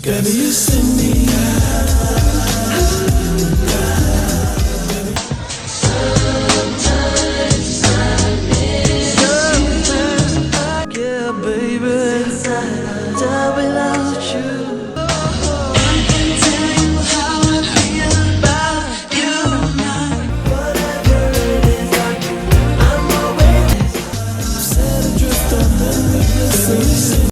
Baby, you send me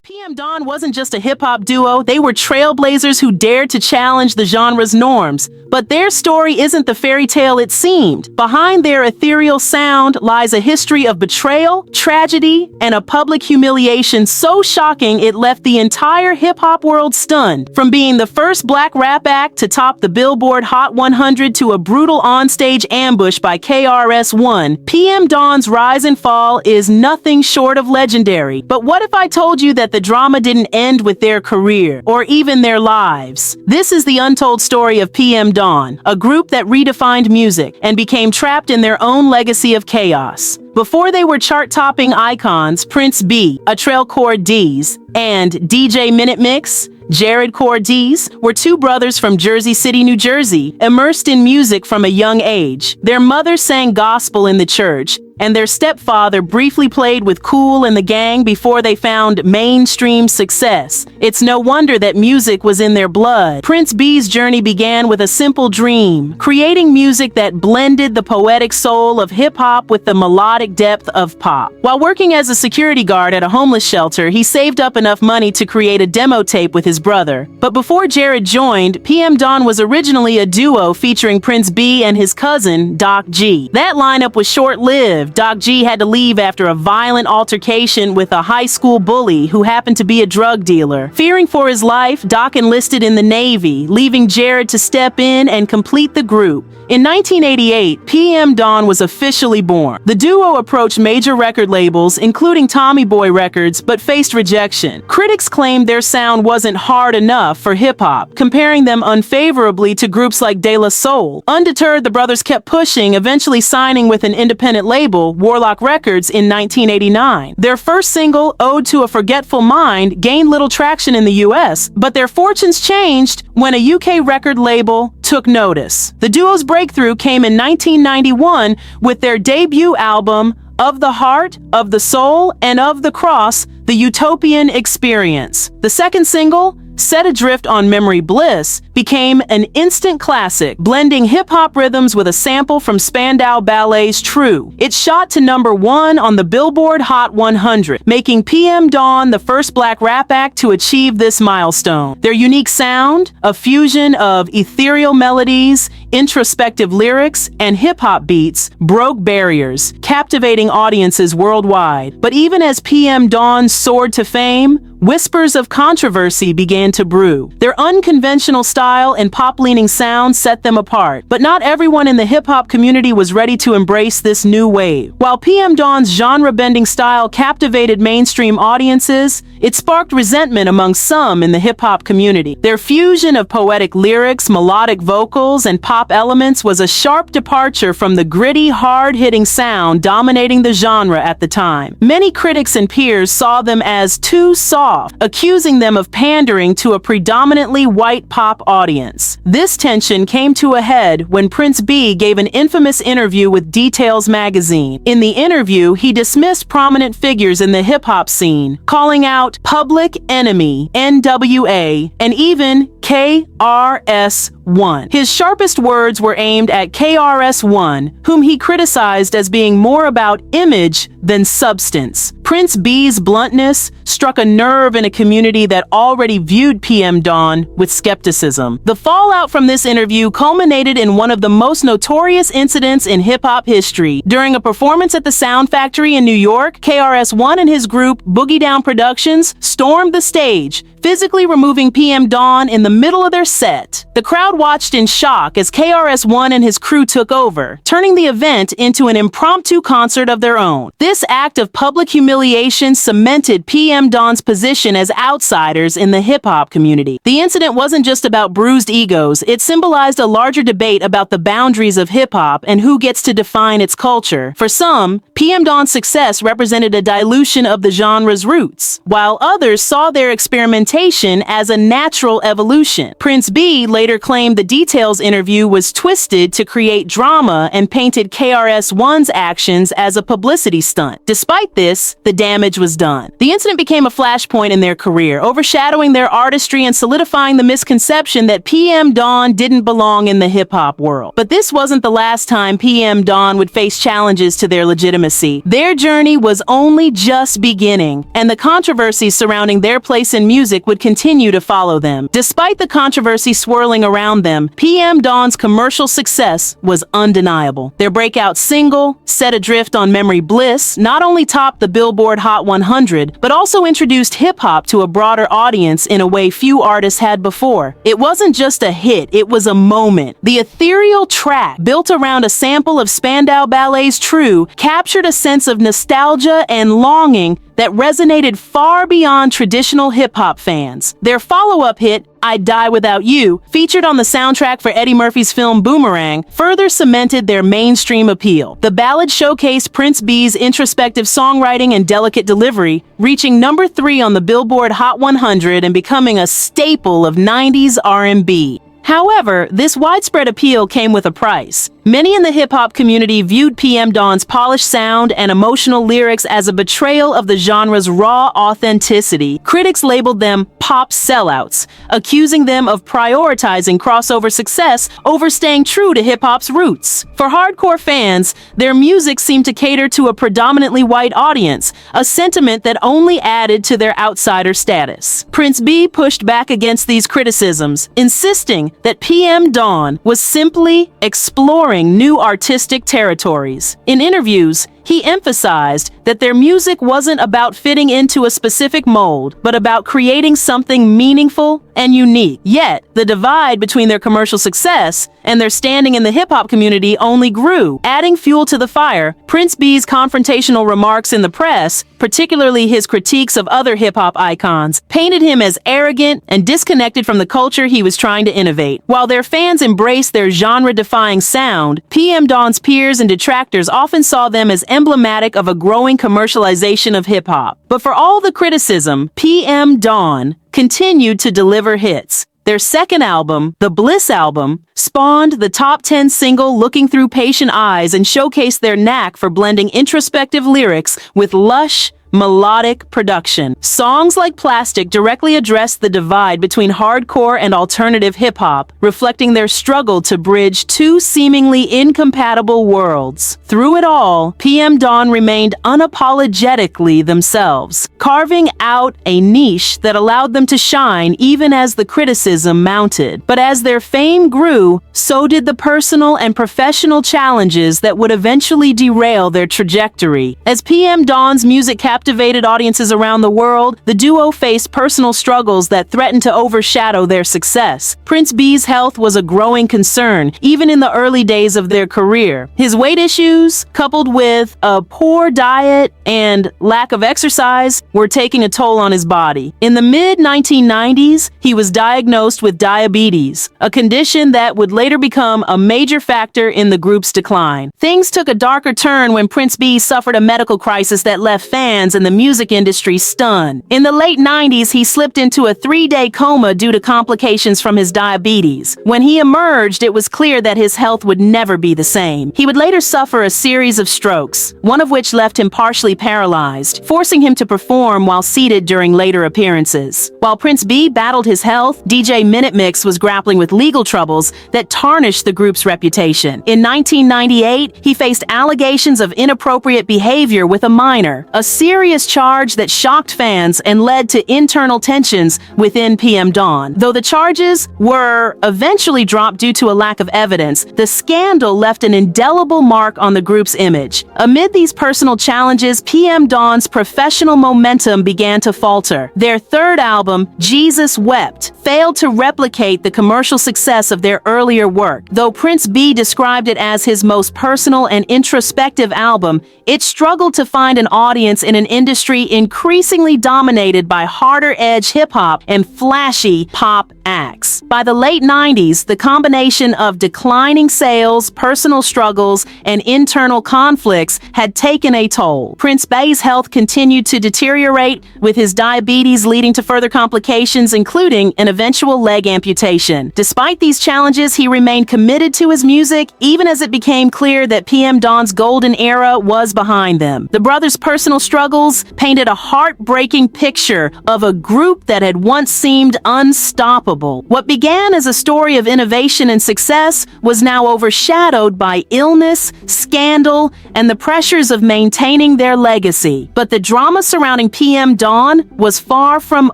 PM Dawn wasn't just a hip-hop duo, they were trailblazers who dared to challenge the genre's norms. But their story isn't the fairy tale it seemed. Behind their ethereal sound lies a history of betrayal, tragedy, and a public humiliation so shocking it left the entire hip-hop world stunned. From being the first black rap act to top the Billboard Hot 100 to a brutal onstage ambush by KRS-One, PM Dawn's rise and fall is nothing short of legendary. But what if I told you that the drama didn't end with their career, or even their lives? This is the untold story of PM Dawn, a group that redefined music and became trapped in their own legacy of chaos. Before they were chart-topping icons, Prince B, a Trail Chord D's, and DJ Minute Mix, Jared Cordees, were two brothers from Jersey City, New Jersey, immersed in music from a young age. Their mother sang gospel in the church, and their stepfather briefly played with Kool and the Gang before they found mainstream success. It's no wonder that music was in their blood. Prince B's journey began with a simple dream, creating music that blended the poetic soul of hip-hop with the melodic depth of pop. While working as a security guard at a homeless shelter, he saved up enough money to create a demo tape with his brother. But before Jared joined, PM Dawn was originally a duo featuring Prince B and his cousin, Doc G. That lineup was short-lived. Doc G had to leave after a violent altercation with a high school bully who happened to be a drug dealer. Fearing for his life, Doc enlisted in the Navy, leaving Jared to step in and complete the group. In 1988, PM Dawn was officially born. The duo approached major record labels, including Tommy Boy Records, but faced rejection. Critics claimed their sound wasn't hard enough for hip-hop, comparing them unfavorably to groups like De La Soul. Undeterred, the brothers kept pushing, eventually signing with an independent label, Warlock Records, in 1989. Their first single, Ode to a Forgetful Mind, gained little traction in the US, but their fortunes changed when a UK record label took notice. The duo's breakthrough came in 1991 with their debut album, Of the Heart, of the Soul, and of the Cross, The Utopian Experience. The second single, Set Adrift on Memory Bliss, became an instant classic, blending hip-hop rhythms with a sample from Spandau Ballet's True. It shot to #1 on the Billboard Hot 100, making PM Dawn the first black rap act to achieve this milestone. Their unique sound, a fusion of ethereal melodies, introspective lyrics, and hip-hop beats, broke barriers, captivating audiences worldwide. But even as PM Dawn soared to fame, whispers of controversy began to brew. Their unconventional style and pop-leaning sound set them apart, but not everyone in the hip-hop community was ready to embrace this new wave. While PM Dawn's genre-bending style captivated mainstream audiences, it sparked resentment among some in the hip-hop community. Their fusion of poetic lyrics, melodic vocals, and pop elements was a sharp departure from the gritty, hard-hitting sound dominating the genre at the time. Many critics and peers saw them as too soft, accusing them of pandering to a predominantly white pop audience. This tension came to a head when Prince B gave an infamous interview with Details magazine. In the interview, he dismissed prominent figures in the hip-hop scene, calling out Public Enemy, NWA, and even KRS-One. His sharpest words were aimed at KRS-One, whom he criticized as being more about image than substance. Prince B's bluntness struck a nerve in a community that already viewed PM Dawn with skepticism. The fallout from this interview culminated in one of the most notorious incidents in hip-hop history. During a performance at the Sound Factory in New York, KRS-One and his group, Boogie Down Productions, stormed the stage, physically removing PM Dawn in the middle of their set. The crowd watched in shock as KRS-One and his crew took over, turning the event into an impromptu concert of their own. This act of public humiliation cemented PM Dawn's position as outsiders in the hip-hop community. The incident wasn't just about bruised egos, it symbolized a larger debate about the boundaries of hip-hop and who gets to define its culture. For some, PM Dawn's success represented a dilution of the genre's roots, while others saw their experimentation reputation as a natural evolution. Prince B later claimed the Details interview was twisted to create drama and painted KRS-One's actions as a publicity stunt. Despite this, the damage was done. The incident became a flashpoint in their career, overshadowing their artistry and solidifying the misconception that PM Dawn didn't belong in the hip-hop world. But this wasn't the last time PM Dawn would face challenges to their legitimacy. Their journey was only just beginning, and the controversies surrounding their place in music would continue to follow them. Despite the controversy swirling around them, PM Dawn's commercial success was undeniable. Their breakout single, Set Adrift on Memory Bliss, not only topped the Billboard Hot 100, but also introduced hip-hop to a broader audience in a way few artists had before. It wasn't just a hit, it was a moment. The ethereal track, built around a sample of Spandau Ballet's True, captured a sense of nostalgia and longing that resonated far beyond traditional hip-hop fans. Their follow-up hit, I'd Die Without You, featured on the soundtrack for Eddie Murphy's film Boomerang, further cemented their mainstream appeal. The ballad showcased Prince B's introspective songwriting and delicate delivery, reaching number 3 on the Billboard Hot 100 and becoming a staple of 90s R&B. However, this widespread appeal came with a price. Many in the hip-hop community viewed PM Dawn's polished sound and emotional lyrics as a betrayal of the genre's raw authenticity. Critics labeled them pop sellouts, accusing them of prioritizing crossover success over staying true to hip-hop's roots. For hardcore fans, their music seemed to cater to a predominantly white audience, a sentiment that only added to their outsider status. Prince B pushed back against these criticisms, insisting that PM Dawn was simply exploring new artistic territories. In interviews, he emphasized that their music wasn't about fitting into a specific mold, but about creating something meaningful and unique. Yet, the divide between their commercial success and their standing in the hip-hop community only grew. Adding fuel to the fire, Prince B's confrontational remarks in the press, particularly his critiques of other hip-hop icons, painted him as arrogant and disconnected from the culture he was trying to innovate. While their fans embraced their genre-defying sound, PM Dawn's peers and detractors often saw them as emblematic of a growing commercialization of hip-hop. But for all the criticism, PM Dawn continued to deliver hits. Their second album, The Bliss Album, spawned the top 10 single Looking Through Patient Eyes and showcased their knack for blending introspective lyrics with lush, melodic production. Songs like Plastic directly addressed the divide between hardcore and alternative hip-hop, reflecting their struggle to bridge two seemingly incompatible worlds. Through it all, PM Dawn remained unapologetically themselves, carving out a niche that allowed them to shine even as the criticism mounted. But as their fame grew, so did the personal and professional challenges that would eventually derail their trajectory. As PM Dawn's music captivated audiences around the world, the duo faced personal struggles that threatened to overshadow their success. Prince B's health was a growing concern, even in the early days of their career. His weight issues, coupled with a poor diet and lack of exercise, were taking a toll on his body. In the mid-1990s, he was diagnosed with diabetes, a condition that would later become a major factor in the group's decline. Things took a darker turn when Prince B suffered a medical crisis that left fans and the music industry stunned. In the late 90s, he slipped into a 3-day coma due to complications from his diabetes. When he emerged, it was clear that his health would never be the same. He would later suffer a series of strokes, one of which left him partially paralyzed, forcing him to perform while seated during later appearances. While Prince B battled his health, DJ Minute Mix was grappling with legal troubles that tarnished the group's reputation. In 1998, he faced allegations of inappropriate behavior with a minor, a serious charge that shocked fans and led to internal tensions within PM Dawn. Though the charges were eventually dropped due to a lack of evidence, the scandal left an indelible mark on the group's image. Amid these personal challenges, PM Dawn's professional momentum began to falter. Their third album, Jesus Wept, failed to replicate the commercial success of their earlier work. Though Prince B described it as his most personal and introspective album, it struggled to find an audience in an industry increasingly dominated by harder-edge hip-hop and flashy pop acts. By the late 90s, the combination of declining sales, personal struggles, and internal conflicts had taken a toll. Prince Bey's health continued to deteriorate, with his diabetes leading to further complications, including an eventual leg amputation. Despite these challenges, he remained committed to his music, even as it became clear that PM Dawn's golden era was behind them. The brothers' personal struggles painted a heartbreaking picture of a group that had once seemed unstoppable. What began as a story of innovation and success was now overshadowed by illness, scandal, and the pressures of maintaining their legacy. But the drama surrounding PM Dawn was far from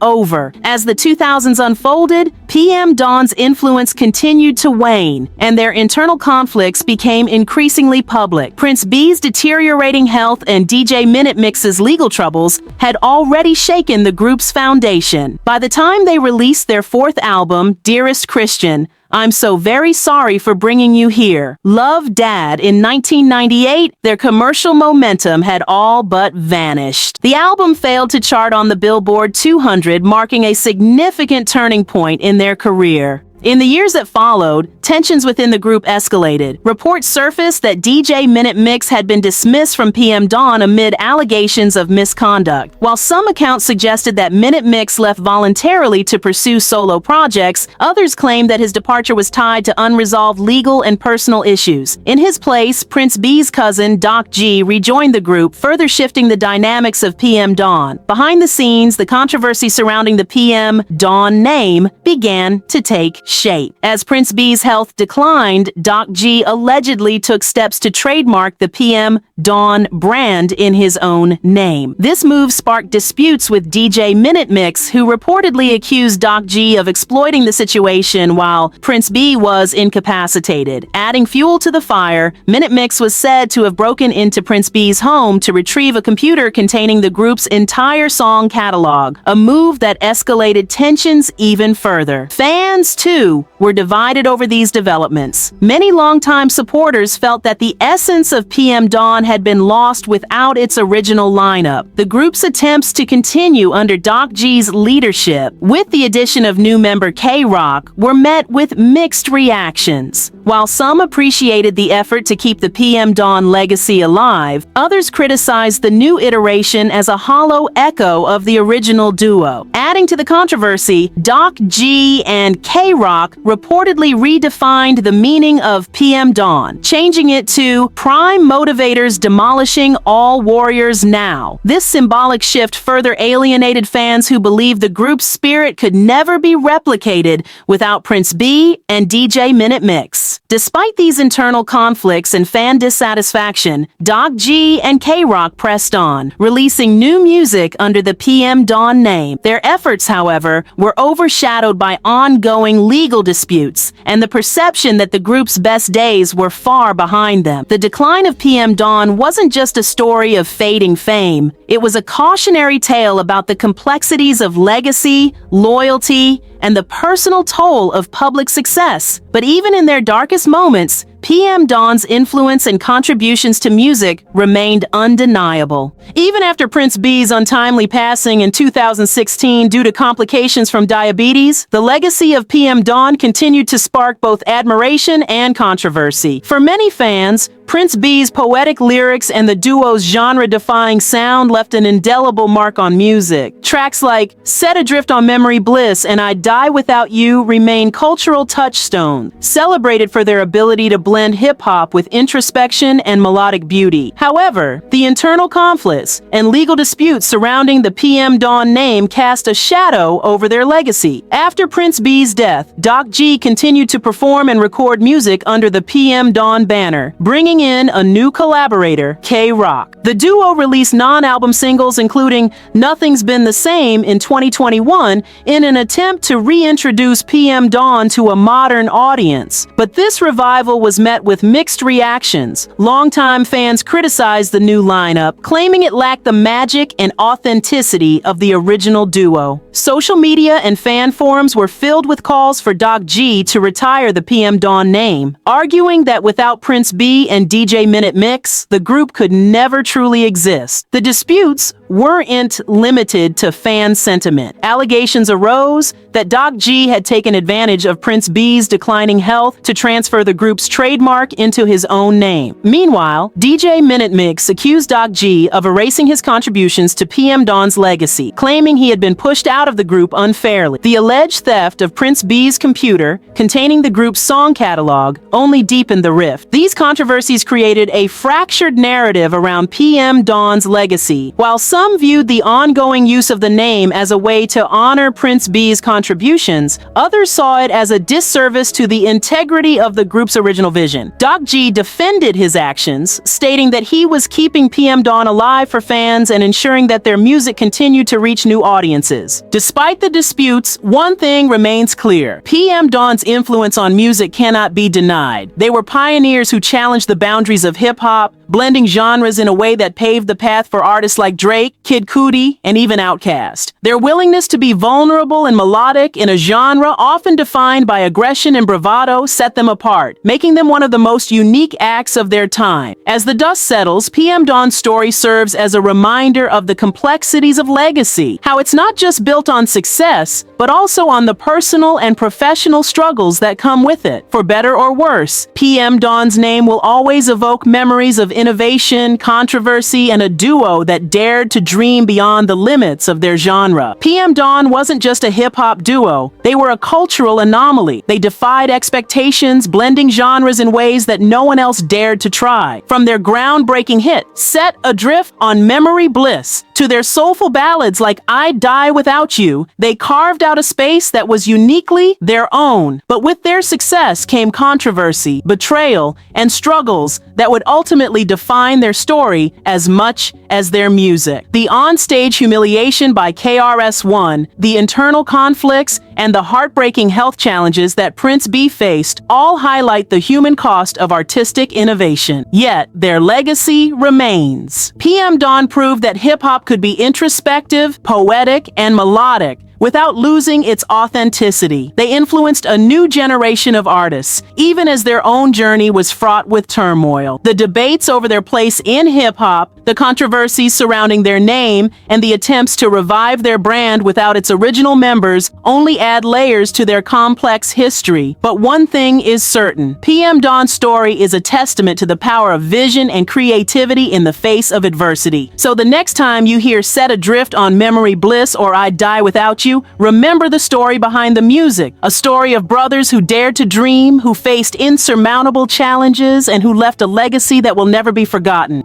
over. As the 2000s unfolded, PM Dawn's influence continued to wane, and their internal conflicts became increasingly public. Prince B's deteriorating health and DJ Minute Mix's legal troubles had already shaken the group's foundation. By the time they released their fourth album, Dearest Christian, I'm So Very Sorry for Bringing You Here, Love Dad in 1998, their commercial momentum had all but vanished. The album failed to chart on the Billboard 200, marking a significant turning point in their career. In the years that followed, tensions within the group escalated. Reports surfaced that DJ Minute Mix had been dismissed from PM Dawn amid allegations of misconduct. While some accounts suggested that Minute Mix left voluntarily to pursue solo projects, others claimed that his departure was tied to unresolved legal and personal issues. In his place, Prince B's cousin, Doc G, rejoined the group, further shifting the dynamics of PM Dawn. Behind the scenes, the controversy surrounding the PM Dawn name began to take shape. As Prince B's health declined, Doc G allegedly took steps to trademark the PM Dawn brand in his own name. This move sparked disputes with DJ Minute Mix, who reportedly accused Doc G of exploiting the situation while Prince B was incapacitated. Adding fuel to the fire, Minute Mix was said to have broken into Prince B's home to retrieve a computer containing the group's entire song catalog, a move that escalated tensions even further. Fans, too, were divided over these developments. Many longtime supporters felt that the essence of PM Dawn had been lost without its original lineup. The group's attempts to continue under Doc G's leadership, with the addition of new member K-Rock, were met with mixed reactions. While some appreciated the effort to keep the PM Dawn legacy alive, others criticized the new iteration as a hollow echo of the original duo. Adding to the controversy, Doc G and K-Rock reportedly redefined the meaning of PM Dawn, changing it to Prime Motivators Demolishing All Warriors Now. This symbolic shift further alienated fans who believed the group's spirit could never be replicated without Prince B and DJ Minute Mix. Despite these internal conflicts and fan dissatisfaction, Doc G and K-Rock pressed on, releasing new music under the PM Dawn name. Their efforts, however, were overshadowed by ongoing legal disputes and the perception that the group's best days were far behind them. The decline of PM Dawn wasn't just a story of fading fame. It was a cautionary tale about the complexities of legacy, loyalty, and the personal toll of public success. But even in their darkest moments, PM Dawn's influence and contributions to music remained undeniable. Even after Prince B's untimely passing in 2016 due to complications from diabetes, the legacy of PM Dawn continued to spark both admiration and controversy. For many fans, Prince B's poetic lyrics and the duo's genre-defying sound left an indelible mark on music. Tracks like Set Adrift on Memory Bliss and I Die Without You remain cultural touchstones, celebrated for their ability to blend hip-hop with introspection and melodic beauty. However, the internal conflicts and legal disputes surrounding the PM Dawn name cast a shadow over their legacy. After Prince B's death, Doc G continued to perform and record music under the PM Dawn banner, bringing in a new collaborator, K-Rock. The duo released non-album singles including Nothing's Been the Same in 2021 in an attempt to reintroduce PM Dawn to a modern audience. But this revival was met with mixed reactions. Longtime fans criticized the new lineup, claiming it lacked the magic and authenticity of the original duo. Social media and fan forums were filled with calls for Doc G to retire the PM Dawn name, arguing that without Prince B and DJ Minute Mix, the group could never truly exist. The disputes weren't limited to fan sentiment. Allegations arose that Doc G had taken advantage of Prince B's declining health to transfer the group's trademark into his own name. Meanwhile, DJ Minute Mix accused Doc G of erasing his contributions to PM Dawn's legacy, claiming he had been pushed out of the group unfairly. The alleged theft of Prince B's computer containing the group's song catalog only deepened the rift. These controversies created a fractured narrative around PM Dawn's legacy. While some viewed the ongoing use of the name as a way to honor Prince B's contributions, others saw it as a disservice to the integrity of the group's original vision. Doc G defended his actions, stating that he was keeping PM Dawn alive for fans and ensuring that their music continued to reach new audiences. Despite the disputes, one thing remains clear. PM Dawn's influence on music cannot be denied. They were pioneers who challenged the boundaries of hip-hop, blending genres in a way that paved the path for artists like Drake, Kid Cudi, and even Outkast. Their willingness to be vulnerable and melodic in a genre often defined by aggression and bravado set them apart, making them one of the most unique acts of their time. As the dust settles, PM Dawn's story serves as a reminder of the complexities of legacy, how it's not just built on success, but also on the personal and professional struggles that come with it. For better or worse, PM Dawn's name will always evoke memories of innovation, controversy, and a duo that dared to dream beyond the limits of their genre. PM Dawn wasn't just a hip-hop duo, they were a cultural anomaly. They defied expectations, blending genres in ways that no one else dared to try. From their groundbreaking hit, Set Adrift on Memory Bliss, to their soulful ballads like I'd Die Without You, they carved out a space that was uniquely their own. But with their success came controversy, betrayal, and struggles that would ultimately define their story as much as their music. The onstage humiliation by KRS-One, the internal conflicts, and the heartbreaking health challenges that Prince B faced all highlight the human cost of artistic innovation. Yet, their legacy remains. PM Dawn proved that hip-hop could be introspective, poetic, and melodic, without losing its authenticity. They influenced a new generation of artists, even as their own journey was fraught with turmoil. The debates over their place in hip-hop, the controversies surrounding their name, and the attempts to revive their brand without its original members only add layers to their complex history. But one thing is certain. PM Dawn's story is a testament to the power of vision and creativity in the face of adversity. So the next time you hear Set Adrift on Memory Bliss or I'd Die Without You, remember the story behind the music. A story of brothers who dared to dream, who faced insurmountable challenges, and who left a legacy that will never be forgotten.